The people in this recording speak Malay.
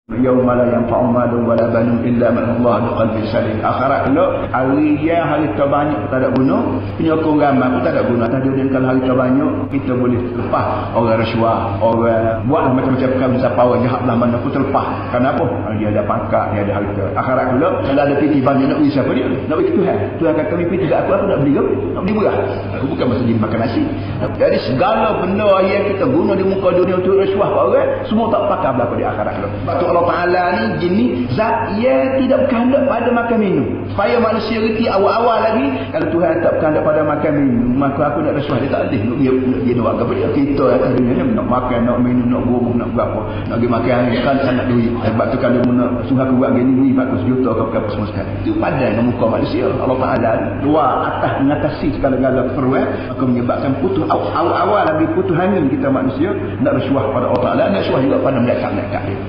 Yauma la yanfa'u malun wala banun illa man Allah biqalbin salim. Akhirat pula hari yang harta banyak tak ada guna, penyokong ramai pun tak ada guna. Tadi dia kalau harta banyak kita boleh lepas orang rasuah, orang buat macam-macam perkara siapa jahat belah mana pun terlepas. Kenapa? Dia ada pangkat, dia ada harta. Akhirat pula kalau ada piti banyak nak beri siapa dia? Nak beri Tuhan. Tuhan kata piti tak aku nak beli ke? Nak beli murah. Aku bukan masa jadi makan nasi. Jadi segala benda yang kita guna di muka dunia untuk rasuah orang semua tak pakai berlaku di akhirat pula. Sebab Allah Ta'ala ni jin ni zat yang tidak berkehendak pada makan minum. Supaya manusia reti awal-awal lagi kalau Tuhan tak berkehendak pada makan minum, maka aku nak rasuah dia tak boleh. Dia nak buat apa? Kita atas dunia ni nak makan, nak minum, nak gomong, nak berapa, nak pergi makan kan sangat duit. Sebab tu kalau nak suruh aku buat gini duit 400 juta ke apa semua sekali. Itu padan dengan muka manusia. Allah Ta'ala luar atas mengatasi segala-gala keperluan, maka menyebabkan putus awal-awal lagi putus angin kita manusia nak rasuah pada Allah Ta'ala, nak rasuah juga pada malaikat-malaikat dia.